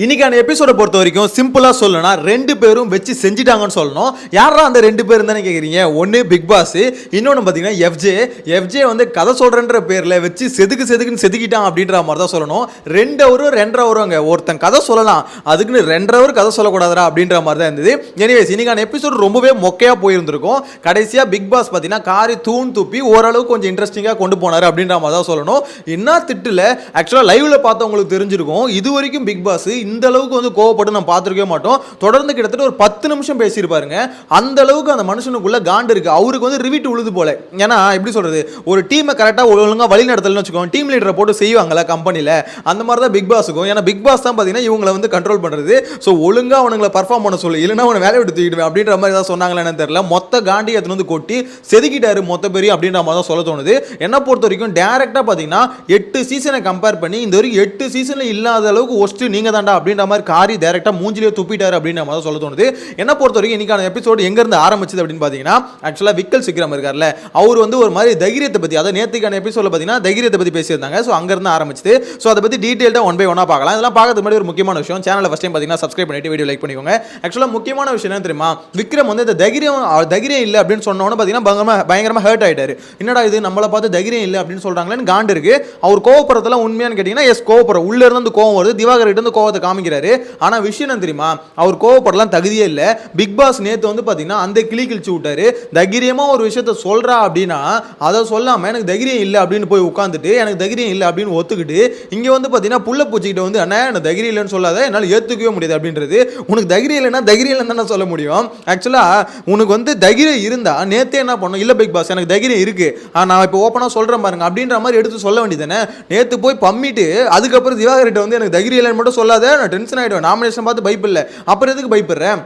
இன்னைக்கான எபிசோட பொறுத்த வரைக்கும் சிம்பிளா சொல்லணும்னா ரெண்டு பேரும் வச்சு செஞ்சிட்டாங்கன்னு சொல்லணும். யாரா அந்த ரெண்டு பேரும் தானே கேக்குறீங்க? ஒன்னு பிக் பாஸ், இன்னொன்னு பாத்தீங்கன்னா எஃப்ஜே வந்து கதை சொல்றன்ற பேர்ல வச்சு செதுக்குன்னு செதுக்கிட்டான் அப்படின்ற மாதிரி தான் சொல்லணும். 2 ஹவர் 2.5 ஹவருங்க ஒருத்தன் கதை சொல்லலாம், அதுக்குன்னு 2.5 ஹவர் கதை சொல்லக்கூடாதா அப்படின்ற மாதிரி தான் இருந்தது. எனிவேஸ் இன்னைக்கான எபிசோட் ரொம்பவே மொக்கையா போயிருந்திருக்கும். கடைசியா பிக் பாஸ் பாத்தீங்கன்னா காரி தூண் துப்பி ஓரளவுக்கு கொஞ்சம் இன்ட்ரெஸ்டிங்கா கொண்டு போனாரு அப்படின்ற மாதிரி தான் சொல்லணும். என்ன திட்டுல ஆக்சுவலா லைவ்ல பார்த்தவங்களுக்கு தெரிஞ்சிருக்கும். இது வரைக்கும் பிக் பாஸ் இந்த அளவுக்கு வந்து கோவப்பட்டு நம்ம பார்த்துருக்கவே மாட்டோம். தொடர்ந்து கிட்டத்தட்ட ஒரு 10 நிமிஷம் பேசியிருப்பாருங்க. அந்த அளவுக்கு அந்த மனுஷனுக்குள்ள காண்டு இருக்கு. அவருக்கு வந்து ரிவிட் உழுது போல. ஏன்னா எப்படி சொல்றது, ஒரு டீமை கரெக்டாக ஒழுங்காக வழி நடத்தலன்னு வச்சுக்கோங்க, டீம் லீடரை போட்டு செய்வாங்கல்ல கம்பெனியில், அந்த மாதிரி தான் பிக் பாஸுக்கும். ஏன்னா பிக் பாஸ் தான் பார்த்தீங்கன்னா இவங்களை வந்து கண்ட்ரோல் பண்ணுறது. ஸோ ஒழுங்காக அவனுங்களை பர்ஃபார்ம் பண்ண சொல்லி, இல்லைன்னா அவனை வேலையை விட்டு தூக்கிடுவேன் அப்படின்ற மாதிரி தான் சொன்னாங்களேன்னு தெரியல. மொத்த காண்டி எடுத்துன்னு வந்து கொட்டி செதுக்கிட்டாரு மொத்த பெரிய அப்படின்ற மாதிரி தான் சொல்ல தோணுது. என்ன பொறுத்த வரைக்கும் டேரக்டாக பார்த்தீங்கன்னா 8 சீசனை கம்பேர் பண்ணி இந்த வரைக்கும் 8 சீசனில் இல்லாத அளவுக்கு ஒஸ்ட் நீங்க தாண்டா அப்படின்ற மாதிரி காரி டைரக்டா மூஞ்சிலே துப்பிட்டாரு அப்படின்ற மாதிரி சொல்ல தோணுது. என்ன பொறுத்த வரைக்கும் இன்னைக்கான எபிசோடு எங்க இருந்து ஆரம்பிச்சது அப்படின்னு பாத்தீங்கன்னா, ஆக்சுவலா விக்கல் சிக்ரம் இருக்கார்ல, அவர் வந்து ஒரு மாதிரி தைரியத்தை பத்தி, அதாவது நேத்துக்கான எபிசோட்ல பாத்தீங்கன்னா தைரியத்தை பத்தி பேசியிருந்தாங்க. ஸோ அங்க இருந்து ஆரம்பிச்சது. ஸோ அதை பத்தி டீடைல்டா ஒன் பை ஒன்னா பார்க்கலாம். இதெல்லாம் பார்க்கறதுக்கு முன்னாடி ஒரு முக்கியமான விஷயம், சேனலை ஃபர்ஸ்ட் டைம் பாத்தீங்கன்னா சப்ஸ்கிரைப் பண்ணிட்டு வீடியோ லைக் பண்ணிக்கோங்க. ஆக்சுவலா முக்கியமான விஷயம் என்ன தெரியுமா, விக்ரம் வந்து இந்த தைரியம் இல்லை அப்படின்னு சொன்னோன்னு பாத்தீங்கன்னா பயங்கரமா ஹர்ட் ஆயிட்டாரு. என்னடா இது நம்மளை பார்த்து தைரியம் இல்லை அப்படின்னு சொல்றாங்களேன்னு காண்டு இருக்கு. அவர் கோவப்படுறதுலாம் உண்மையானு கேட்டீங்கன்னா எஸ் கோவப்படுற, உள்ள இருந்து கோவம் வருது, திவாகர் கிட்ட இருந்து கோவத்தை காமிக்கிறாரு. ஆனா விஷயம் என்ன தெரியுமா, அவர் கோவப்படலாம் தகுதியே இல்ல. பிக் பாஸ் நேத்து வந்து பாத்தீங்கன்னா அந்த கிளி கிழிச்சு விட்டாரு. தைரியமா ஒரு விஷயத்த சொல்றா அப்படின்னா அதை சொல்லாம எனக்கு தைரியம் இல்லை அப்படின்னு போய் உட்காந்துட்டு எனக்கு தைரியம் இல்லை அப்படின்னு ஒத்துக்கிட்டு இங்க வந்து பாத்தீங்கன்னா புள்ள பூச்சிக்கிட்ட வந்து அண்ணா எனக்கு தைரியம் இல்லைன்னு சொல்லாத, என்னால் ஏத்துக்கவே முடியாது அப்படின்றது. உனக்கு தைரியம் இல்லைன்னா தைரியம் இல்லைன்னு சொல்ல முடியும். ஆக்சுவலா உனக்கு வந்து தைரியம் இருந்தா நேத்தே என்ன பண்ணும், இல்ல பிக் பாஸ் எனக்கு தைரியம் இருக்கு, நான் இப்போ ஓப்பனா சொல்றேன் பாருங்க அப்படின்ற மாதிரி எடுத்து சொல்ல வேண்டியதானே. நேத்து போய் பம்மிட்டு அதுக்கப்புறம் திவாகர்கிட்ட வந்து எனக்கு தைரியம் இல்லைன்னு மட்டும் சொல்லாத, நான் டென்ஷன் ஆயிடுவேன், நாமினேஷன் பார்த்து பயப்பில்லை, அப்புறம் எதுக்கு பயப்படுறேன்,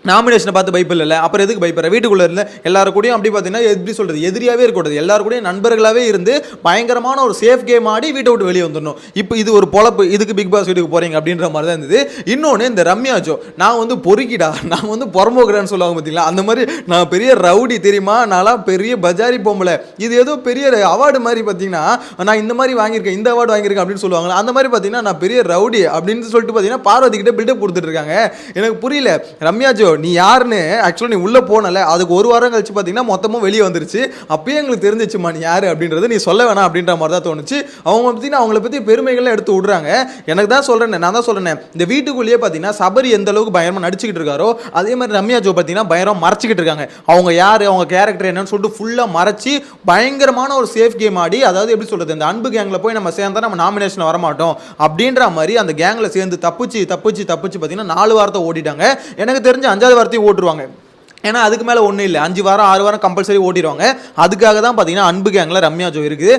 நாமினேஷனை பார்த்து பயப்பில் இல்லை, அப்புறம் எதுக்கு பயப்படுற, வீட்டுக்குள்ளே இருந்து எல்லாரும் கூடயும் அப்படி பார்த்தீங்கன்னா எப்படி சொல்கிறது, எதிரியாகவே இருக்கக்கூடாது, எல்லாரும் கூடயும் நண்பர்களாகவே இருந்து பயங்கரமான ஒரு சேஃப் கேம் ஆடி வீட்டை விட்டு வெளியே வந்துடணும். இப்போ இது ஒரு பொழப்பு, இதுக்கு பிக் பாஸ் வீட்டுக்கு போகிறீங்க அப்படின்ற மாதிரி தான் இருந்தது. இன்னொன்று இந்த ரம்யா ஜோ, நான் வந்து பொறுக்கிடா, நான் வந்து புறம்போக்குறேன்னு சொல்லுவாங்க பார்த்தீங்களா, அந்த மாதிரி நான் பெரிய ரவுடி தெரியுமா, நான்லாம் பெரிய பஜாரி பொம்பளை, இது ஏதோ பெரிய அவார்டு மாதிரி பார்த்தீங்கன்னா நான் இந்த மாதிரி வாங்கியிருக்கேன், இந்த அவார்டு வாங்கியிருக்கேன் அப்படின்னு சொல்லுவாங்க. அந்த மாதிரி பார்த்தீங்கன்னா நான் பெரிய ரவுடி அப்படின்னு சொல்லிட்டு பார்த்தீங்கன்னா பார்வதி கிட்ட பில்டப் கொடுத்துட்டு இருக்காங்க. எனக்கு புரியல ரம்யா ஜோ நீ யாருன்னு. ஆக்சுவலி நீ உள்ள போனல, அதுக்கு ஒரு வாரம் கழிச்சு பார்த்தீங்கன்னா மொத்தமும் வெளியே வந்துருச்சு. அப்பயே எங்களுக்கு தெரிஞ்சிச்சுமா நீ யாரு அப்படின்றது, நீ சொல்ல வேணாம் அப்படின்ற மாதிரி தான் தோணுச்சு. அவங்க பார்த்தீங்கன்னா அவங்கள பற்றி பெருமைகள்லாம் எடுத்து விடுறாங்க. எனக்கு தான் சொல்றேன், நான் தான் சொல்றேன், இந்த வீட்டுக்குள்ளேயே பார்த்தீங்கன்னா சபரி எந்த அளவுக்கு பயங்கரமா நடிச்சுக்கிட்டு இருக்காரோ அதே மாதிரி ரம்யா ஜோ பார்த்தீங்கன்னா பயங்கரம் மறைச்சிக்கிட்டு இருக்காங்க. அவங்க யாரு, அவங்க கேரக்டர் என்னன்னு சொல்லிட்டு ஃபுல்லாக மறைச்சி பயங்கரமான ஒரு சேஃப் கேம் ஆடி, அதாவது எப்படி சொல்றது, இந்த அன்பு கேங்கில் போய் நம்ம சேர்ந்தா நம்ம நாமினேஷன் வரமாட்டோம் அப்படின்ற மாதிரி அந்த கேங்கில் சேர்ந்து தப்பிச்சு பார்த்தீங்கன்னா 4 வாரத்தை ஓடிட்டாங்க. எனக்கு தெரிஞ்ச 5வது வாரத்தையும் ஓட்டுருவாங்க. ஏன்னா அதுக்கு மேலே ஒன்றும் இல்லை, 5 வாரம் 6 வாரம் கம்பல்சரி ஓட்டிடுவாங்க. அதுக்காக தான் பார்த்தீங்கன்னா அன்பு கேங்கில் ரம்யா ஜோ இருக்குது.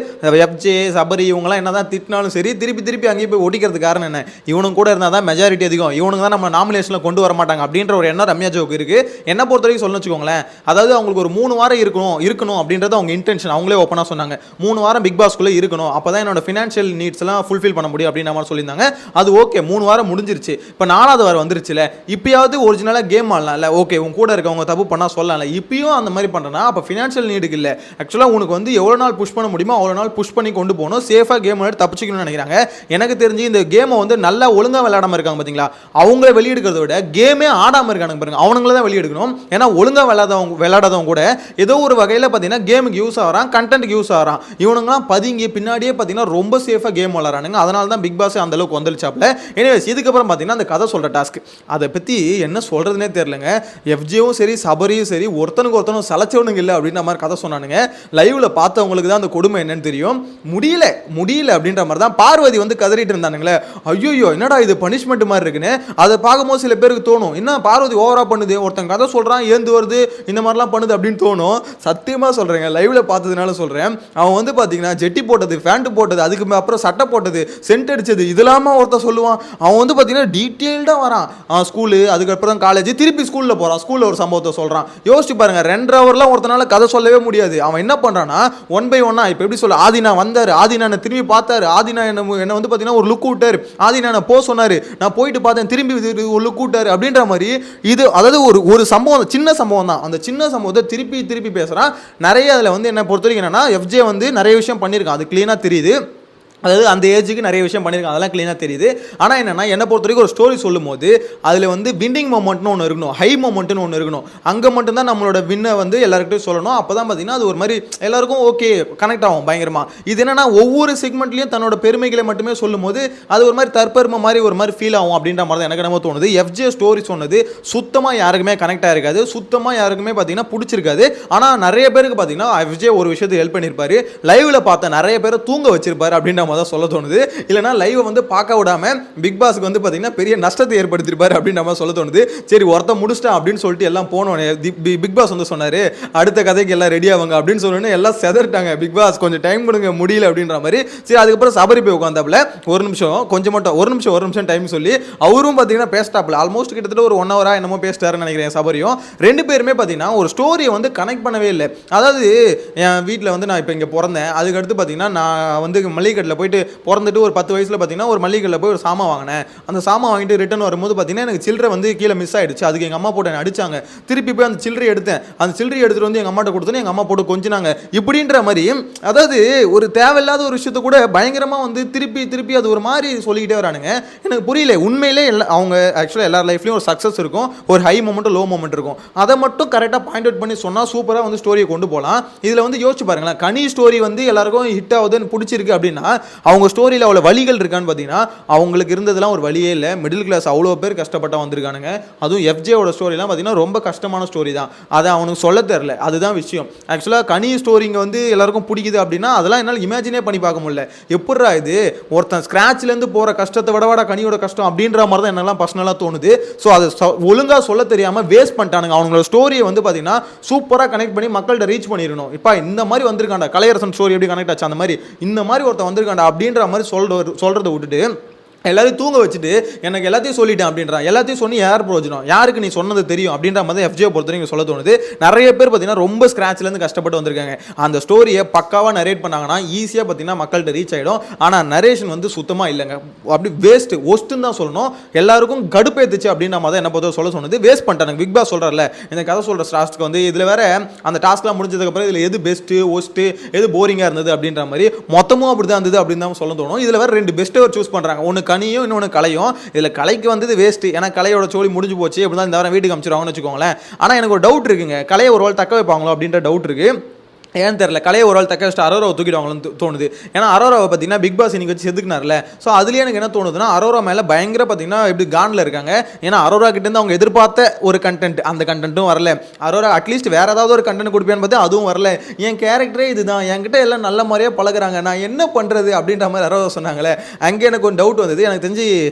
எஃப்ஜே சபரி இவங்களாம் என்ன தான் திட்டினாலும் சரி திருப்பி அங்கேயே போய் ஓட்டிக்கிறது காரணம் என்ன, இவனுங்க கூட இருந்தால் தான் மெஜாரிட்டி அதிகம், இவனுங்க தான் நம்ம நாமினேஷனில் கொண்டு வர மாட்டாங்க அப்படின்ற ஒரு எண்ணம் ரம்யா ஜோக்கு இருக்குது. என்ன பொறுத்த வரைக்கும் சொல்லணும்னு வச்சுக்கோங்களேன், அதாவது அவங்களுக்கு ஒரு 3 வாரம் இருக்கணும் அப்படின்றது அவங்க இன்டென்ஷன். அவங்களே ஓப்பனாக சொன்னாங்க 3 வாரம் பிக் பாஸ்க்குள்ளே இருக்கணும், அப்போ தான் என்னோட ஃபினான்ஷியல் நீட்ஸ்லாம் ஃபுல்ஃபில் பண்ண முடியும் அப்படின்ற மாதிரி சொல்லியிருந்தாங்க. அது ஓகே, 3 வாரம் முடிஞ்சிருச்சு. இப்போ 4வது வாரம் வந்துருச்சுல, இப்பயாவது ஒரிஜினலாக கேம் ஆடலாம்ல, ஓகே உங்க கூட இருக்கவங்க தப்பு பண்ணால் சொல்லலாம். இப்பயும் அந்த மாதிரி பண்ணுறேன்னா அப்போ ஃபினான்ஷியல் நீடுக்கு இல்லை, ஆக்சுவலாக உனக்கு வந்து எவ்வளோ நாள் புஷ் பண்ண முடியுமோ அவ்வளோ நாள் புஷ் பண்ணி கொண்டு போகணும், சேஃபாக கேம் விளையாடி தப்பிச்சிக்கணும்னு நினைக்கிறாங்க. எனக்கு தெரிஞ்சு இந்த கேமை வந்து நல்லா ஒழுங்காக விளையாடாமல் இருக்காங்க பார்த்தீங்களா, அவங்கள வெளியெடுக்கிறத விட கேமே ஆடாமல் இருக்காங்க பாருங்க, அவங்கள தான் வெளியெடுக்கணும். ஏன்னா ஒழுங்காக விளையாடாதவங்க கூட ஏதோ ஒரு வகையில் பார்த்தீங்கன்னா கேமுக்கு யூஸ் ஆகிறான், கண்டென்ட்டுக்கு யூஸ் ஆகிறான். இவனுங்களாம் பதுங்கி பின்னாடியே பார்த்தீங்கன்னா ரொம்ப சேஃபாக கேம் விளையாடுறானுங்க. அதனால தான் பிக் பாஸ் அந்த அளவுக்கு வந்துருச்சாப்ல. எனிவேஸ் இதுக்கப்புறம் பார்த்தீங்கன்னா அந்த கதை சொல்கிற டாஸ்க், அதை பற்றி என்ன சொல்கிறதுனே தெரியலங்க. எஃப்ஜேவும் சரி சபரியும் சரி ஒருத்தனுக்கு சலச்சவனுங்க இல்லை அப்படின்ற மாதிரி கதை சொன்னானுங்க. லைவ்ல பார்த்தவங்களுக்கு தான் அந்த கொடுமை என்னன்னு தெரியும். முடியல அப்படின்ற மாதிரி தான் பார்வதி வந்து கதறிட்டு இருந்தானுங்களே, ஐயோ என்னடா இது பனிஷ்மெண்ட் மாதிரி இருக்குன்னு. அதை பார்க்கும்போது சில பேருக்கு தோணும், என்ன பார்வதி ஓவரா பண்ணுது, ஒருத்தன் கதை சொல்றான் ஏந்து வருது இந்த மாதிரிலாம் பண்ணுது அப்படின்னு தோணும். சத்தியமா சொல்றேங்க, லைவ்ல பார்த்ததுனால சொல்றேன். அவன் வந்து பாத்தீங்கன்னா ஜெட்டி போட்டது, பேண்ட் போட்டது, அதுக்கு அப்புறம் சட்டை போட்டது, சென்ட் அடிச்சது, இதெல்லாம ஒருத்தன் சொல்லுவான். அவன் வந்து பாத்தீங்கன்னா டீட்டெயில்டா வரான். ஸ்கூலு, அதுக்கப்புறம் காலேஜ், திருப்பி ஸ்கூல்ல போறான், ஸ்கூல்ல ஒரு சம்பவத்தை சொல்றான். யோசிச்சு பாருங்க, 2.5 ஹவர்லாம் ஒருத்தனால கதை சொல்லவே முடியாது. அவன் என்ன பண்றான்னா 1 by 1 இப்போ எப்படி சொல்ல, ஆதினா வந்தாரு, ஆதினா திரும்பி பார்த்தாரு, ஆதினா என்ன வந்து பார்த்தீங்கன்னா ஒரு லுக் விட்டாரு, ஆதினா போ சொன்னாரு, நான் போயிட்டு பார்த்தேன், திரும்பி ஒரு லுக் விட்டாரு அப்படின்ற மாதிரி. இது அதாவது ஒரு சம்பவம், சின்ன சம்பவம் தான், அந்த சின்ன சம்பவத்தை திருப்பி பேசுறான். நிறைய அதில் வந்து என்ன பொறுத்த வரைக்கும் என்னன்னா எஃப்ஜே வந்து நிறைய விஷயம் பண்ணியிருக்கான், அது கிளீனாக தெரியுது. அதாவது அந்த ஏஜுக்கு நிறைய விஷயம் பண்ணியிருக்காங்க, அதெல்லாம் க்ளீனாக தெரியுது. ஆனால் என்னென்னா என்னை பொறுத்த வரைக்கும் ஒரு ஸ்டோரி சொல்லும் போது அதில் வந்து வின்னிங் மொமெண்ட்னு ஒன்று இருக்கணும், ஹை மொமெண்ட்னு ஒன்று இருக்கணும். அங்கே மட்டும்தான் நம்மளோட வின்னை வந்து எல்லாருக்கிட்டையும் சொல்லணும். அப்போ தான் பார்த்தீங்கன்னா அது ஒரு மாதிரி எல்லாருக்கும் ஓகே கனெக்ட் ஆகும் பயங்கரமாக. இது என்னென்னா ஒவ்வொரு செக்மெண்ட்லையும் தன்னோட பெருமைகளை மட்டுமே சொல்லும் போது அது ஒரு மாதிரி தற்பெருமை மாதிரி ஒரு மாதிரி ஃபீல் ஆகும் அப்படின்ற மாதிரி தான் எனக்கு நம்ம தோணுது. எஃப்ஜே ஸ்டோரி சொன்னது சுத்தமாக யாருக்குமே கனெக்ட் ஆகிருக்காது, சுத்தமாக யாருக்குமே பார்த்தீங்கன்னா பிடிச்சிருக்காது. ஆனால் நிறைய பேருக்கு பார்த்தீங்கன்னா எஃப்ஜே ஒரு விஷயத்தை ஹெல்ப் பண்ணியிருப்பாரு, லைவில் பார்த்த நிறைய பேரை தூங்க வச்சிருப்பாரு அப்படின்ற தான் சொல்ல தோணுது. இல்லைனா லைவ் வந்து பார்க்க விடாம பிக் பாஸ்க்கு வந்து பார்த்தீங்கன்னா பெரிய நஷ்டத்தை ஏற்படுத்தியிருப்பாரு அப்படின்னு நம்ம சொல்ல தோணுது. சரி ஒருத்த முடிச்சிட்டான் அப்படின்னு சொல்லிட்டு எல்லாம் போனோன்னே பிக் பாஸ் வந்து சொன்னாரு அடுத்த கதைக்கு எல்லாம் ரெடி ஆவாங்க அப்படின்னு சொன்னோன்னே எல்லாம் செதறிட்டாங்க. பிக் பாஸ் கொஞ்சம் டைம் கொடுங்க முடியல அப்படின்ற மாதிரி. சரி அதுக்கப்புறம் சபரி போய் உட்காந்தாப்புல ஒரு நிமிஷம் கொஞ்சம் மட்டும் ஒரு நிமிஷம் டைம் சொல்லி அவரும் பார்த்தீங்கன்னா பேசிட்டாப்புல. ஆல்மோஸ்ட் கிட்டத்தட்ட ஒரு 1 hour என்னமோ பேசிட்டாருன்னு நினைக்கிறேன் சபரியும். ரெண்டு பேருமே பார்த்தீங்கன்னா ஒரு ஸ்டோரியை வந்து கனெக்ட் பண்ணவே இல்லை. அதாவது என் வீட்டில் வந்து நான் இப்போ இங்கே பிறந்தேன், அதுக்கடுத்து பார்த்தீங்கன்னா நான் வந்து மல்லிகட்டில் போயிட்டு பிறந்துட்டு ஒரு 10 வயசில் பார்த்தீங்கன்னா ஒரு மல்லிகையில் போய் ஒரு சாமான் வாங்கினேன். அந்த சாமான் வாங்கிட்டு ரிட்டன் வரும்போது பார்த்தீங்கன்னா எனக்கு சில்லறை வந்து கீழே மிஸ் ஆகிடுச்சு. அதுக்கு எங்கள் அம்மா போட்டு என்ன அடிச்சாங்க. திருப்பி போய் அந்த சில்லறை எடுத்தேன், அந்த சில்லறை எடுத்துகிட்டு வந்து எங்கள் அம்மாட்ட கொடுத்தோன்னே எங்கள் அம்மா போட்டு கொஞ்சினாங்க. இப்படின்ற மாதிரி அதாவது ஒரு தேவையில்லாத ஒரு விஷயத்த கூட பயங்கரமாக வந்து திருப்பி அது ஒரு மாதிரி சொல்லிக்கிட்டே வரானுங்க. எனக்கு புரியல உண்மையிலே அவங்க ஆக்சுவலாக எல்லார் லைஃப்லையும் ஒரு சக்ஸஸ் இருக்கும், ஒரு ஹை மொமெண்ட் லோ மொமெண்ட் இருக்கும். அதை மட்டும் கரெக்டாக பாயிண்ட் அவுட் பண்ணி சொன்னால் சூப்பராக வந்து ஸ்டோரியை கொண்டு போகலாம். இதில் வந்து யோசிச்சு பாருங்களேன், கனி ஸ்டோரி வந்து எல்லாருக்கும் ஹிட் ஆகுதுன்னு பிடிச்சிருக்கு அப்படின்னா அவங்க ஸ்டோரியில் அவ்வளோ வழிகள் இருக்கான்னு பார்த்தீங்கன்னா அவங்களுக்கு இருந்ததெல்லாம் ஒரு வழியே இல்லை. மிடில் கிளாஸ் அவ்வளோ பேர் கஷ்டப்பட்டா வந்திருக்கானுங்க. அதுவும் எஃப்ஜேவோட ஸ்டோரிலாம் பார்த்தீங்கன்னா ரொம்ப கஷ்டமான ஸ்டோரி தான், அதை அவனுக்கு சொல்ல தெரில, அதுதான் விஷயம். ஆக்சுவலாக கனி ஸ்டோரிங்க வந்து எல்லாருக்கும் பிடிக்குது அப்படின்னா அதெல்லாம் என்னால் இமேஜினே பண்ணி பார்க்க முடியல. எப்படா இது ஒருத்தன் ஸ்க்ராட்ச்லேருந்து போகிற கஷ்டத்தை விடவாடா கனியோட கஷ்டம் அப்படின்ற மாதிரி தான் என்னெல்லாம் பர்சனலாக தோணுது. ஸோ அதை ஒழுங்காக சொல்ல தெரியாமல் வேஸ்ட் பண்ணிட்டானுங்க. அவங்களோட ஸ்டோரியை வந்து பார்த்தீங்கன்னா சூப்பராக கனெக்ட் பண்ணி மக்கள்கிட்ட ரீச் பண்ணிடணும். இப்போ இந்த மாதிரி வந்திருக்காண்டா கலையரசன் ஸ்டோரி எப்படி கனெக்ட் ஆச்சு, அந்த மாதிரி இந்த மாதிரி ஒருத்தன் வந்திருக்காண்டா அப்படின்ற மாதிரி சொல்கிறத விட்டுட்டு எல்லாத்தையும் தூங்க வச்சுட்டு எனக்கு எல்லாத்தையும் சொல்லிட்டேன் அப்படின்றான். எல்லாத்தையும் சொன்னி யார் பிரயோஜனம், யாருக்கு நீ சொன்னது தெரியும் அப்படின்ற மாதிரி எஃப்ஜே பொறுத்தவரைக்கும் சொல்ல தோணுது. நிறைய பேர் பார்த்தீங்கன்னா ரொம்ப ஸ்க்ராட்ச்லேருந்து கஷ்டப்பட்டு வந்திருக்காங்க. அந்த ஸ்டோரியை பக்காவாக நரேட் பண்ணாங்கன்னா ஈஸியாக பார்த்தீங்கன்னா மக்கள்கிட்ட ரீச் ஆகிடும். ஆனால் நரேஷன் வந்து சுத்தமாக இல்லைங்க, அப்படி வேஸ்ட்டு ஒஸ்ட்டுன்னு தான் சொல்லணும். எல்லாருக்கும் கடுப்பேத்துச்சு அப்படின்ற மாதிரி என்ன பொறுத்த சொல்ல சொன்னது வேஸ்ட் பண்ணிட்டாங்க. பிக் பாஸ் சொல்கிறல இந்த கதை சொல்கிற டாஸ்க்கு வந்து இதில் வேற அந்த டாஸ்க்லாம் முடிஞ்சதுக்கப்புறம் இதில் எது பெஸ்ட்டு ஒஸ்ட்டு எது போரிங்காக இருந்தது அப்படின்ற மாதிரி மொத்தமும் அப்படி தான் இருந்தது அப்படின்னு தான் சொல்ல தோணும். இதில் வேற 2 பெஸ்ட்டை சூஸ் பண்ணுறாங்க, ஒன்று கனியும் இன்னொன்று கலையும். இதில் கலைக்கு வந்தது வேஸ்ட்டு, ஏன்னா கலையோட சோழி முடிஞ்சு போச்சு, அப்படி தான் இந்த வாரம் வீட்டுக்கு அனுப்பிச்சிருவாங்கன்னு வச்சுக்கோங்களேன். ஆனால் எனக்கு ஒரு டவுட் இருக்குங்க, கலையை ஒரு வேளை தக்க வைப்பாங்களோ அப்படின்ற டவுட் இருக்குது. ஏன்னு தெரியல, கலையை ஒரு ஆள் தக்க வச்சுட்டு அரோராவை தூக்கிடுவாங்கன்னு தோணுது. ஏன்னா அரோராவை பார்த்தீங்கன்னா பிக் பாஸ் இன்னைக்கு வச்சு செதுக்குனார்ல. ஸோ அதுலேயே எனக்கு என்ன தோணுதுன்னா அரோரா மேலே பயங்கர பார்த்தீங்கன்னா எப்படி காண்டில் இருக்காங்க. ஏன்னா அரோரா கிட்டேருந்து அவங்க எதிர்பார்த்த ஒரு கண்டென்ட் அந்த கண்டென்ட்டும் வரல. அரோரா அட்லீஸ்ட் வேறு ஏதாவது ஒரு கண்டென்ட் கொடுப்பேன்னு பார்த்தா அதுவும் வரல. என் கேரக்டரே இதுதான், என்கிட்ட எல்லாம் நல்ல மாதிரியே பழகுறாங்க, நான் என்ன பண்ணுறது அப்படின்ற மாதிரி அரோரா சொன்னாங்களே. அங்கே எனக்கு ஒரு டவுட் வந்தது. எனக்கு தெரிஞ்சு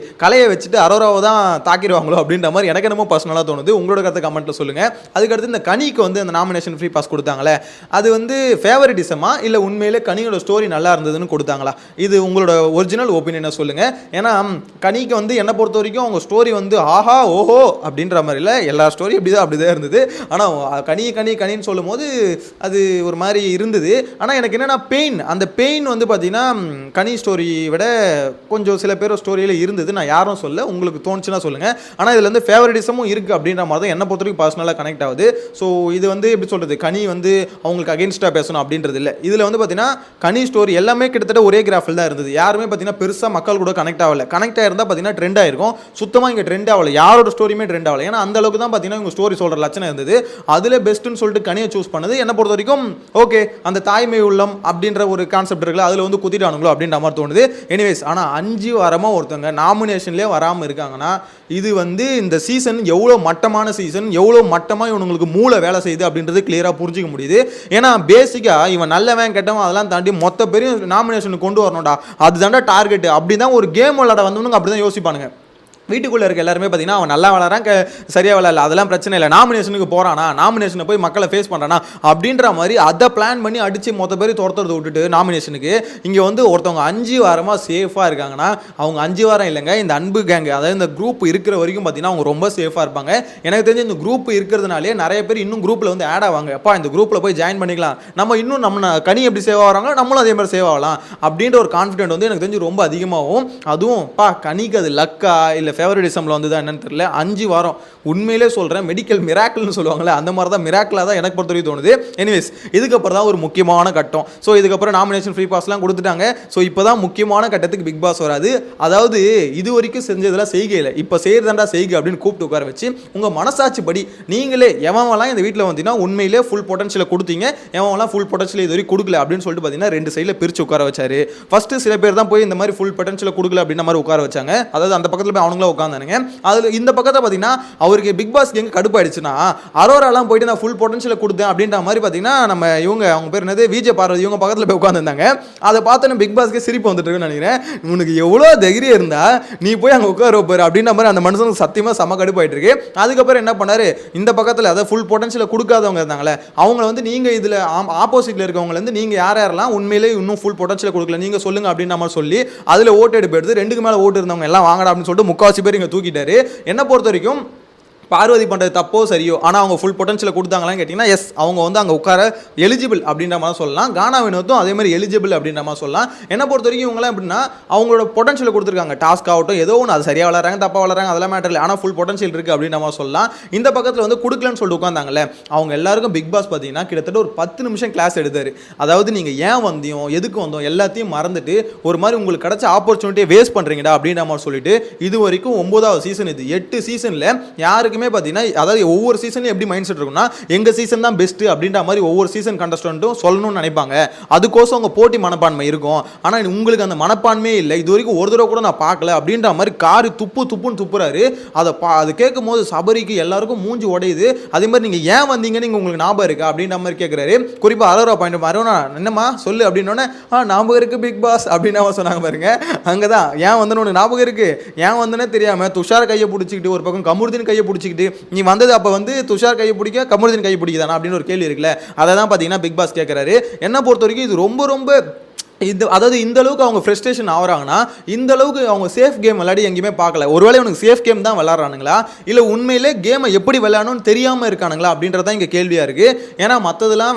கலையை வச்சுட்டு அரோராவை தான் தாக்கிடுவாங்களோ அப்படின்ற மாதிரி எனக்கு என்னமோ பர்சனலாக தோணுது. உங்களோட கருத்தை கமெண்ட்டில் சொல்லுங்கள். அதுக்கடுத்து இந்த கனிக்கு வந்து அந்த நாமினேஷன் ஃப்ரீ பாஸ் கொடுத்தாங்களே, அது வந்து ஃபேவரட்டிசமா இல்லை உண்மையிலே கனியோட ஸ்டோரி நல்லா இருந்ததுன்னு கொடுத்தாங்களா? இது உங்களோட ஒரிஜினல் ஒப்பீனியனை சொல்லுங்கள். ஏன்னா கனிக்கு வந்து என்னை பொறுத்த வரைக்கும் அவங்க ஸ்டோரி வந்து ஆஹா ஓஹோ அப்படின்ற மாதிரி இல்லை, எல்லா ஸ்டோரி அப்படிதான் இருந்தது. ஆனால் கனின்னு சொல்லும் போது அது ஒரு மாதிரி இருந்தது. ஆனால் எனக்கு என்னென்னா அந்த பெயின் வந்து பார்த்தீங்கன்னா கனி ஸ்டோரி விட கொஞ்சம் சில பேர் ஸ்டோரியில் இருந்தது. நான் யாரும் சொல்ல, உங்களுக்கு தோணுச்சுன்னா சொல்லுங்கள். ஆனால் இதில் வந்து ஃபேவரட்டிசமும் இருக்குது அப்படின்ற மாதிரி தான் என்னை பொறுத்த வரைக்கும் பர்சனலாக கனெக்ட் ஆகுது. ஸோ இது வந்து எப்படி சொல்கிறது, கனி வந்து அவங்களுக்கு அகென்ஸ்டாக பேசணும் அப்படின்றது இல்லை. இதில் வந்து பார்த்தீங்கன்னா கனி ஸ்டோரி எல்லாமே கிட்டத்தட்ட ஒரே கிராஃபில் தான் இருந்தது. யாருமே பார்த்தீங்கன்னா பெருசாக மக்கள் கூட கனெக்ட் ஆகலை. கனெக்ட் ஆகிருந்தால் பார்த்தீங்கன்னா ட்ரெண்ட் ஆயிருக்கும். சுத்தமாக இங்கே ட்ரெண்ட் ஆகலை, யாரோட ஸ்டோரியுமே ட்ரெண்ட் ஆகலை. ஏன்னா அந்த அளவுக்கு தான் பார்த்தீங்கன்னா இவங்க ஸ்டோரி சொல்கிற லட்சணம் இருந்தது. அதில் பெஸ்ட்டுன்னு சொல்லிட்டு கனியை சூஸ் பண்ணது என்னை பொறுத்த வரைக்கும் ஓகே. அந்த தாய்மை உள்ளம் அப்படின்ற ஒரு கான்செப்ட் இருக்குல்ல, அதில் வந்து குத்திட்டானுங்களோ அப்படின்ற மாதிரி தோணுது. எனிவேஸ், ஆனால் 5 வாரமாக ஒருத்தவங்க நாமினேஷன்லேயே வராமல் இருக்காங்கன்னா இது வந்து இந்த சீசன் எவ்வளோ மட்டமான சீசன், எவ்வளோ மட்டமாக இவங்களுக்கு மூளை வேலை செய்யுது அப்படின்றது கிளியராக புரிஞ்சிக்க முடியுது. ஏன்னா பேசிக்காக இவன் நல்லவன் கெட்டவன் அதெல்லாம் தாண்டி மொத்த பெரிய நாமினேஷனுக்கு கொண்டு வரணும்டா, அதுதான்டா டார்கெட். அப்படி தான் ஒரு கேம் விளையாட வந்தவனுங்க அப்படி தான் யோசிப்பானுங்க. வீட்டுக்குள்ளே இருக்க எல்லாருமே பார்த்தீங்கன்னா அவன் நல்லா விளாட்றான், சரியாக விளாட்ல, அதெல்லாம் பிரச்சனை இல்லை. நாமினேஷனுக்கு போகிறானா, நாமினேஷனை போய் மக்களை ஃபேஸ் பண்ணுறானா அப்படின்ற மாதிரி அதை பிளான் பண்ணி அடித்து மொத்த பேர் துரத்துறதை விட்டுட்டு நாமினேஷனுக்கு இங்கே வந்து ஒருத்தவங்க 5 வாரமாக சேஃபாக இருக்காங்கன்னா அவங்க 5 வாரம் இல்லைங்க, இந்த அன்பு கேங்கு அதாவது இந்த குரூப் இருக்கிற வரைக்கும் பார்த்தீங்கன்னா அவங்க ரொம்ப சேஃபாக இருப்பாங்க. எனக்கு தெரிஞ்சு இந்த குரூப் இருக்கிறதுனாலே நிறைய பேர் இன்னும் குரூப்பில் வந்து ஆட் ஆவாங்க. அப்பா இந்த குரூப்பில் போய் ஜாயின் பண்ணிக்கலாம், நம்ம கனி எப்படி சேவ் ஆகிறாங்க நம்மளும் அதே மாதிரி சேவ் ஆகலாம் அப்படின்ற ஒரு கான்ஃபிடென்ட் வந்து எனக்கு தெரிஞ்சு ரொம்ப அதிகமாகும். அதுவும் கனிக்கு அது லக்கா இல்லை ஃபேவரட்டிசமில் வந்து தான் என்னன்னு தெரியல 5 வாரம் உண்மையிலே சொல்கிறேன் மெடிக்கல் மிராக்கிள்னு சொல்லுவாங்களே அந்த மாதிரி தான் மிராக்கிளாக தான் எனக்கு பொறுத்தவரைக்கும் தோணுது. எனிவேஸ் இதுக்கப்புறம் தான் ஒரு முக்கியமான கட்டம். ஸோ இதுக்கப்புறம் நாமினேஷன் ஃப்ரீ பாஸ்லாம் கொடுத்துட்டாங்க. ஸோ இப்போ தான் முக்கியமான கட்டத்துக்கு பிக் பாஸ் வராது. அதாவது இது வரைக்கும் செஞ்சதெல்லாம் செய்கையில் இப்போ செய்கிறதாண்டா செய்கை அப்படின்னு கூப்பிட்டு உட்கார வச்சு உங்கள் மனசாட்சி படி நீங்களே எவன்லாம் இந்த வீட்டில் வந்தீங்கன்னா உண்மையிலே ஃபுல் பொட்டன்ஷியலை கொடுத்தீங்க, எவன்லாம் ஃபுல் பொட்டன்ஷியல் இது வரைக்கும் கொடுக்கல அப்படின்னு சொல்லிட்டு பார்த்தீங்கன்னா 2 சைடில் பிரித்து உட்கார வச்சாரு. ஃபஸ்ட்டு சில பேர் தான் போய் இந்த மாதிரி ஃபுல் பொட்டன்ஷியலை கொடுக்கல அப்படின்ற மாதிரி உட்கார வச்சாங்க. அதாவது அந்த பக்கத்தில் போய் அவங்களும் உட்காந்தானுங்க. அதில் இந்த பக்கத்தை பார்த்தீங்கன்னா அவருக்கு பிக் பாஸ்க்கு எங்கே கடுப்பாயிடுச்சுன்னா அரோராலாம் போயிட்டு நான் ஃபுல் பொட்டன்ஷியலை கொடுத்தேன் அப்படின்ற மாதிரி பார்த்தீங்கன்னா நம்ம அவங்க பேர் என்னது விஜய் பார்வதி இவங்க பக்கத்தில் போய் உட்காந்துருந்தாங்க. அதை பார்த்தோன்னு பிக் பாஸ்க்கே சிரிப்பு வந்துட்டு இருக்குன்னு நினைக்கிறேன். உனக்கு எவ்வளோ தைரியம் இருந்தா நீ போய் அங்கே உட்கார வைப்பாரு அப்படின்ற மாதிரி அந்த மனுஷனுக்கு சத்தியமாக செம கடுப்பாயிட்டு இருக்கு. அதுக்கப்புறம் என்ன பண்ணாரு, இந்த பக்கத்தில் அதை ஃபுல் பொட்டன்ஷியலை கொடுக்காதவங்க இருந்தாங்களே அவங்கள வந்து நீங்கள் இதில் ஆப்போசிட்டில் இருக்கவங்க வந்து நீங்கள் யாரெல்லாம் உண்மையிலே இன்னும் ஃபுல் பொட்டன்ஷியலை கொடுக்கல நீங்கள் சொல்லுங்க அப்படின்னு நம்ம சொல்லி அதில் ஓட்டு எடுப்பு எடுத்து 2க்கு மேலே ஓட்டு இருந்தவங்க எல்லாம் வாங்கடா அப்படின்னு சொல்லிட்டு 3/4 பேர் இங்கே தூக்கிட்டாரு. என்ன பொறுத்த வரைக்கும் பார்வதி பண்ணுறது தப்போ சரியோ, ஆனால் அவங்க ஃபுல் பொட்டன்ஷியலை கொடுத்தாங்களான்னு கேட்டிங்கன்னா எஸ் அவங்க வந்து அங்கே உட்கார எலிஜிபிள் அப்படின்ற மாதிரி சொல்லலாம். கானா வினோத்தும் அதே மாதிரி எலிஜிபிள் அப்படின்ற மாதிரி சொல்லலாம். என்ன பொறுத்த வரைக்கும் இவங்களாம் எப்படின்னா அவங்களோட பொட்டன்ஷியலை கொடுத்துருக்காங்க. டாஸ்க் ஆகட்டும் ஏதோ ஒன்று அது சரியாக வளராங்க தப்பாக வளராங்க அதெல்லாம் மேட்டர் இல்லை, ஆனால் ஃபுல் பொட்டன்ஷியல் இருக்குது அப்படின்ற மாதிரி சொல்லலாம். இந்த பக்கத்தில் வந்து கொடுக்கலன்னு சொல்லிட்டு உட்காந்தாங்கல்ல அவங்க எல்லாருக்கும் பிக் பாஸ் பார்த்தீங்கன்னா கிட்டத்தட்ட ஒரு 10 நிமிஷம் கிளாஸ் எடுத்தார். அதாவது நீங்கள் ஏன் வந்தியும் எதுக்கு வந்தோம் எல்லாத்தையும் மறந்துட்டு ஒரு மாதிரி உங்களுக்கு கிடைச்ச ஆப்பர்ச்சுனிட்டியை வேஸ்ட் பண்ணுறீங்கடா அப்படின்ற மாதிரி சொல்லிட்டு இது வரைக்கும் 9வது சீசன் இது 8 சீசனில் யாருக்கு பார்த்தீங்கன்னா அதாவது ஒவ்வொரு சீசன்லயும் எப்படி மைண்ட் செட் இருக்கும்னா எங்க சீசன் தான் பெஸ்ட் அப்படின்ற மாதிரி ஒவ்வொரு சீசன் கண்டஸ்டன்ட்டும் சொல்லணும்னு நினைப்பாங்க. அதுக்கோசம் உங்க போட்டி மனப்பான்மை இருக்கும். ஆனா உங்களுக்கு அந்த மனப்பான்மையே இல்லை, இது வரைக்கும் ஒரு தடவை கூட நான் பார்க்கல அப்படின்ற மாதிரி காரி துப்புன்னு துப்புறாரு. அதை கேட்கும் போது சபரிக்கு எல்லாருக்கும் மூஞ்சி உடையுது. அதே மாதிரி நீங்க ஏன் வந்தீங்கன்னு உங்களுக்கு ஞாபகம் இருக்கு அப்படின்ற மாதிரி கேட்கிறாரு. குறிப்பா அரோரா பாயிண்ட் அரோரா என்னம்மா சொல்லு அப்படின்னோடனே ஞாபகம் இருக்கு பிக் பாஸ் அப்படின்னு சொன்னாங்க பாருங்க. அங்கதான் ஏன் வந்தோன்னு ஞாபகம் இருக்கு, ஏன் வந்தனே தெரியாம துஷார் கையை பிடிச்சிக்கிட்டு ஒரு பக்கம் கமருதீன் கையை பிடிச்சிக்கிட்டு நீ வந்தது அப்போ வந்து துஷார் கையை பிடிக்க கமருதீன் கையை பிடிக்குதானா அப்படின்னு ஒரு கேள்வி இருக்குல்ல. அதை தான் பார்த்தீங்கன்னா பிக் பாஸ் கேட்குறாரு. என்ன பொறுத்த வரைக்கும் இது ரொம்ப ரொம்ப அதாவது இந்த அளவுக்கு அவங்க ஃப்ரஸ்ட்ரேஷன் ஆகிறாங்கன்னா இந்த அளவுக்கு அவங்க சேஃப் கேம் விளையாடி எங்கேயுமே பார்க்கல. ஒருவேளை உனக்கு சேஃப் கேம் தான் விளாட்றானுங்களா இல்லை உண்மையிலே கேமை எப்படி விளையாடணும்னு தெரியாமல் இருக்கானுங்களா அப்படின்றது தான் இங்கே கேள்வியாக இருக்குது. ஏன்னா மற்றதெல்லாம்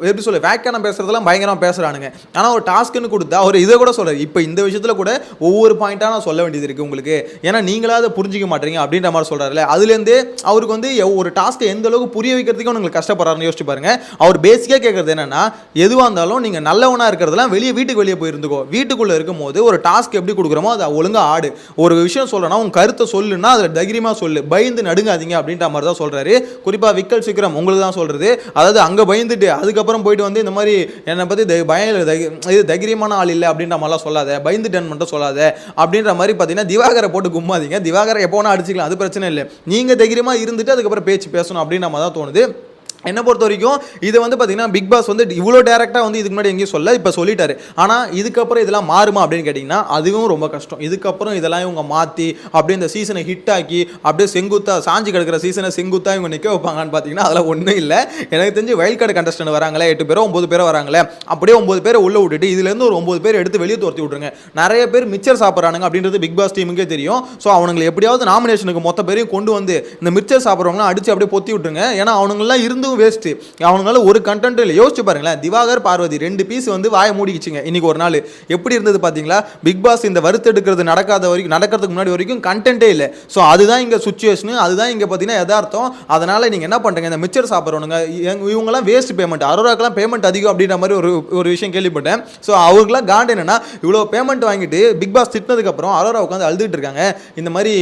எப்படி சொல்ல வேக்கான பேசுறதெல்லாம் பயங்கரமாக பேசுகிறானுங்க. ஆனால் ஒரு டாஸ்க்குன்னு கொடுத்தா அவர் இதை கூட சொல்கிறார். இப்போ இந்த விஷயத்தில் கூட ஒவ்வொரு பாயிண்ட்டாக நான் சொல்ல வேண்டியது இருக்குது உங்களுக்கு, ஏன்னா நீங்களா அதை புரிஞ்சிக்க மாட்டீங்க அப்படின்ற மாதிரி சொல்கிறாருல்ல. அதுலேருந்து அவருக்கு வந்து ஒரு டாஸ்க்கை எந்த அளவுக்கு புரிய வைக்கிறதுக்கு உங்களுக்கு கஷ்டப்படுறாருன்னு யோசிச்சு பாருங்க. அவர் பேசிக்காக கேட்குறது என்னன்னா எதுவாக இருந்தாலும் நீங்கள் நல்லவனாக இருக்கிறதெல்லாம் வீட்டுக்கு வெளியே போயிருந்துக்கோ, வீட்டுக்குள்ள இருக்கும் போது ஒரு டாஸ்க் எப்படி கொடுக்குறோமோ அதை ஒழுங்கா ஆடு. ஒரு விஷயம் சொல்லணும் உங்க கருத்தை சொல்லுன்னா அதில் தைரியமா சொல்லு, பயந்து நடுங்காதீங்க அப்படின்ற மாதிரி தான் சொல்றாரு. குறிப்பா விக்கல் சிக்கரம் உங்களுக்கு தான் சொல்றது. அதாவது அங்க பயந்துட்டு அதுக்கப்புறம் போயிட்டு வந்து இந்த மாதிரி என்னை பத்தி இது தைரியமான ஆள் இல்லை அப்படின்ற மாதிரிலாம் சொல்லாத, பயந்துட்டேன் மட்டும் சொல்லாத அப்படின்ற மாதிரி பார்த்தீங்கன்னா திவாகரை போட்டு கும்மாதீங்க. திவாகரை எப்போ வேணா அடிச்சுக்கலாம், அது பிரச்சனை இல்லை. நீங்க தைரியமா இருந்துட்டு அதுக்கப்புறம் பேச்சு பேசணும் அப்படின்ற மாதிரி தான் தோணுது. என்ன பொறுத்த வரைக்கும் இது வந்து பார்த்தீங்கன்னா பிக் பாஸ் வந்து இவ்வளோ டேரெக்டாக வந்து இதுக்கு முன்னாடி எங்கேயும் சொல்ல இப்போ சொல்லிட்டாரு. ஆனால் இதுக்கப்புறம் இதெல்லாம் மாறுமா அப்படின்னு கேட்டிங்கன்னா அதுவும் ரொம்ப கஷ்டம். இதுக்கப்புறம் இதெல்லாம் இவங்க மாற்றி அப்படியே இந்த சீசனை ஹிட் ஆக்கி அப்படியே செங்குத்தா சாஞ்சி கிடக்கிற சீசனை செங்குத்தா இவங்க நிற்க வைப்பாங்கன்னு பார்த்தீங்கன்னா அதெல்லாம் ஒன்றும் இல்லை. எனக்கு தெரிஞ்சு வைல்ட் கார்டு கண்டஸ்டன்ட் வராங்களே 8 பேரோ 9 பேரோ வராங்களே, அப்படியே 9 பேரை உள்ளே விட்டுட்டு இதுலேருந்து ஒரு 9 பேர் எடுத்து வெளியே துரத்தி விட்ருங்க. நிறைய பேர் மிச்சர் சாப்பிட்றானுங்க அப்படின்றது பிக் பாஸ் டீமுக்கே தெரியும். ஸோ அவனுங்களை எப்படியாவது நாமினேஷனுக்கு மொத்த பேரையும் கொண்டு வந்து இந்த மிச்சர் சாப்பிட்றவங்களாம் அடிச்சு அப்படியே பொத்தி விட்டுருங்க. ஏன்னா அவனுங்கெல்லாம் இருந்தும் வேஸ்ட்டு, அவங்களால ஒரு கண்டென்ட் இல்லை. யோசிச்சு பாருங்களேன், திவாகர் பார்வதி 2 பீஸ் வந்து வாயை மூடிக்கிச்சிங்க இன்னைக்கு ஒரு நாள். எப்படி இருந்தது பார்த்தீங்களா? பிக் பாஸ் இந்த வறுத்தெடுக்கிறது நடக்கிறதுக்கு முன்னாடி வரைக்கும் கண்டென்ட்டே இல்லை. ஸோ அதுதான் இங்கே சுச்சுவேஷனு, அதுதான் இங்கே பார்த்தீங்கன்னா யதார்த்தம். அதனால் நீங்கள் என்ன பண்ணுறீங்க, இந்த மிச்சர் சாப்பிட்றவனுங்க இவங்கெல்லாம் வேஸ்ட் பேமெண்ட், அரோராக்கெல்லாம் பேமெண்ட் அதிகம் அப்படின்ற மாதிரி ஒரு விஷயம் கேள்விப்பட்டேன். ஸோ அவருக்குலாம் காண்ட் என்னன்னா இவ்வளோ பேமெண்ட் வாங்கிட்டு பிக் பாஸ் திட்டினதுக்கப்புறம் அரோரா உட்காந்து அழுதுட்டு இருக்காங்க. இந்த மாதிரி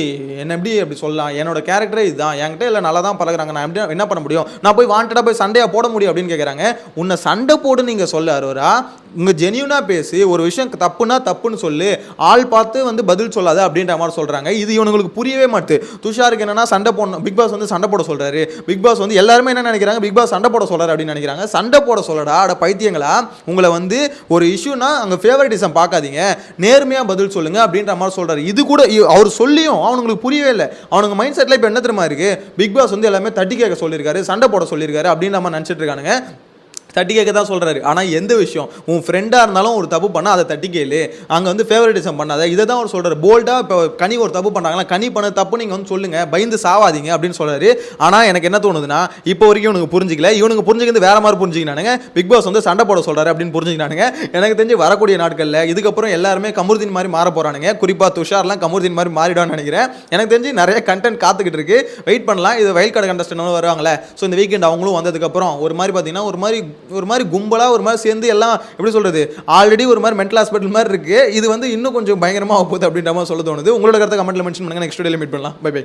என்ன எப்படி சொல்லலாம், என்னோட கேரக்டரே இதுதான், என்கிட்ட இல்லை நல்லா தான் பழகுறாங்க, நான் எப்படி என்ன பண்ண முடியும், நான் போய் வாண்டடாக போய் சண்டையா போட முடியும் அப்படின்னு கேட்குறாங்க. உன்னை சண்டை போடு நீங்க சொல்ல அரோரா, உங்க ஜெனியூனா பேசி ஒரு விஷயம் தப்புனா தப்புன்னு சொல்லு, ஆள் பார்த்து வந்து பதில் சொல்லாத அப்படின்ற மாதிரி சொல்றாங்க. இது இவங்களுக்கு புரியவே மாட்டுது. துஷாருக்கு என்னன்னா சண்டை போடணும், பிக் பாஸ் வந்து சண்டை போட சொல்றாரு. பிக் பாஸ் வந்து எல்லாருமே என்ன நினைக்கிறாங்க, பிக் பாஸ் சண்டை போட சொல்றாரு அப்படின்னு நினைக்கிறாங்க. சண்டை போட சொல்லடா அட பைத்தியங்களா, உங்களை வந்து ஒரு இஷ்யூனா அங்கே ஃபேவரட்டிசம் பார்க்காதீங்க, நேர்மையாக பதில் சொல்லுங்க அப்படின்ற மாதிரி சொல்றாரு. இது கூட அவர் சொல்லியும் அவங்களுக்கு புரியவே இல்லை. அவனுக்கு மைண்ட் செட்டில் இப்போ என்ன தெரியுமா இருக்கு, பிக் பாஸ் வந்து எல்லாமே தட்டி கேட்க சொல்லியிருக்காரு, சண்டை போட சொல்லியிருக்காரு அப்படின்னு நம்ம நினச்சிட்டு இருக்கானுங்க. தட்டி கேட்க தான் சொல்கிறாரு. ஆனால் எந்த விஷயம் உன் ஃப்ரெண்டாக இருந்தாலும் ஒரு தப்பு பண்ணால் அதை தட்டி கேளு, அங்கே வந்து ஃபேவரட்டிசம் பண்ணாத, இதை தான் அவர் சொல்கிறார். போல்டாக இப்போ கனி ஒரு தப்பு பண்ணாங்களா, கனி பண்ண தப்பு நீங்கள் வந்து சொல்லுங்கள், பயந்து சாவாதீங்க அப்படின்னு சொல்கிறாரு. ஆனால் எனக்கு என்ன தோணுதுன்னா, இப்போ வரைக்கும் இவனுக்கு புரிஞ்சிக்கல, இவனுக்கு புரிஞ்சுக்கிறது வேற மாதிரி புரிஞ்சுக்கினானுங்க. பிக் பாஸ் வந்து சண்டை போட சொல்கிறாரு அப்படின்னு புரிஞ்சுக்கினானுங்க. எனக்கு தெரிஞ்சு வரக்கூடிய நாட்களில் இதுக்கப்புறம் எல்லாருமே கமருதீன் மாதிரி மாற போகிறானுங்க. குறிப்பாக துஷார்லாம் கமருதீன் மாதிரி மாறிடான்னு நினைக்கிறேன். எனக்கு தெரிஞ்சு நிறைய கண்டென்ட் காத்துக்கிட்டு இருக்கு, வெயிட் பண்ணலாம். இது வைல்ட் கார்டு கண்டஸ்டன்ட் வருவாங்களே, ஸோ இந்த வீக்கெண்ட் அவங்களும் வந்ததுக்கப்புறம் ஒரு மாதிரி பார்த்தீங்கன்னா ஒரு மாதிரி கும்பலா ஒரு மாதிரி சேர்ந்து எல்லாம் எப்படி சொல்றது, ஆல்ரெடி ஒரு மாதிரி மென்டல் ஹாஸ்பிட்டல் மாதிரி இருக்கு. இது வந்து இன்னும் கொஞ்சம் பயங்கரமா போகுது அப்படின்ற மாதிரி சொல்ல தோணுது. உங்களோட கருத்தை கமெண்ட்ல மென்ஷன் பண்ணுங்க. நெக்ஸ்ட் வீடியோல மீட் பண்ணலாம். Bye by.